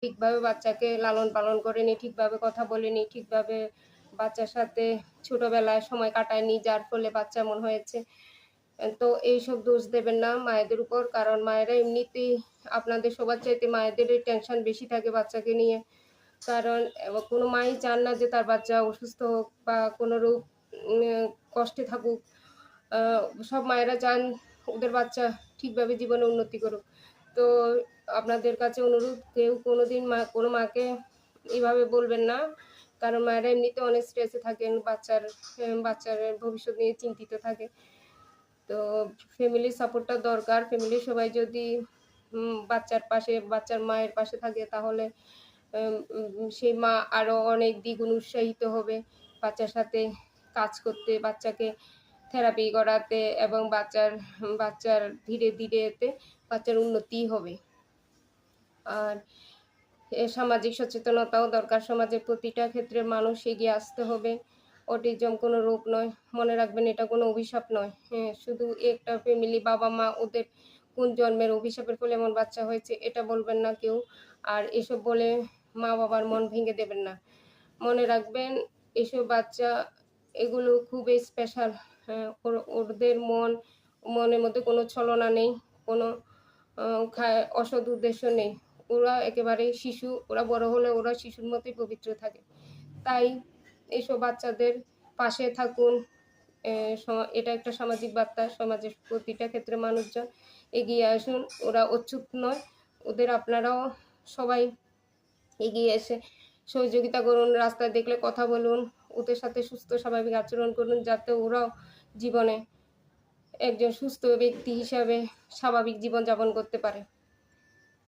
ঠিকভাবে বাচ্চাকে লালন পালন করেনি, ঠিকভাবে কথা বলেনি, ঠিকভাবে বাচ্চার সাথে ছোটবেলায় সময় কাটায়নি, যার ফলে বাচ্চা এমন হয়েছে। তো এইসব দোষ দেবেন না মায়েদের উপর। কারণ মায়েরা এমনিতেই আপনাদের সবার চাইতে মায়েদেরই টেনশন বেশি থাকে বাচ্চাকে নিয়ে। কারণ কোনো মাই চান না যে তার বাচ্চা অসুস্থ হোক বা কোনোরূপ উম কষ্টে থাকুক। আ সব মায়েরা চান ওদের বাচ্চা ঠিকভাবে জীবনে উন্নতি করুক। তো আপনাদের কাছে অনুরোধ, কেউ কোনোদিন কোনো মাকে এভাবে বলবেন না। কারণ মায়েরা এমনিতে অনেক স্ট্রেসে থাকেন, বাচ্চার ভবিষ্যৎ নিয়ে চিন্তিত থাকে। তো ফ্যামিলির সাপোর্টটা দরকার। ফ্যামিলির সবাই যদি বাচ্চার মায়ের পাশে থাকে তাহলে সেই মা আরো অনেক দ্বিগুণ উৎসাহিত হবে বাচ্চার সাথে কাজ করতে, বাচ্চাকে থেরাপি করাতে এবং বাচ্চার ধীরে, ধীরে এতে বাচ্চার উন্নতিই হবে। আর সামাজিক সচেতনতাও দরকার। সমাজের প্রতিটা ক্ষেত্রে মানুষ এগিয়ে আসতে হবে। অটিজম কোনো রোগ নয়। মনে রাখবেন এটা কোনো অভিশাপ নয়। হ্যাঁ, শুধু একটা ফ্যামিলি বাবা-মা ওদের কোন জন্মের অভিশাপের ফলে এমন বাচ্চা হয়েছে এটা বলবেন না কেউ। আর এসব বলে মা-বাবার মন ভেঙে দেবেন না। মনে রাখবেন এসব বাচ্চা এগুলো খুবই স্পেশাল। হ্যাঁ, ওদের মনের মধ্যে কোনো ছলনা নেই, কোনো আ খা অসৎ উদ্দেশ্য নেই। ওরা একেবারেই শিশু, ওরা বড় হলে ওরা শিশুর মতোই পবিত্র থাকে। তাই এসব বাচ্চাদের পাশে থাকুন। এ স এটা একটা সামাজিক বার্তা। সমাজের প্রতিটা ক্ষেত্রে মানুষজন এগিয়ে আসুন। ওরা অচ্ছুত নয়। ওদের আপনারাও সবাই এগিয়ে এসে সহযোগিতা করুন। রাস্তায় দেখলে কথা বলুন। ওদের সাথে সুস্থ স্বাভাবিক আচরণ করুন যাতে ওরাও জীবনে একজন সুস্থ ব্যক্তি হিসাবে স্বাভাবিক জীবনযাপন করতে পারে।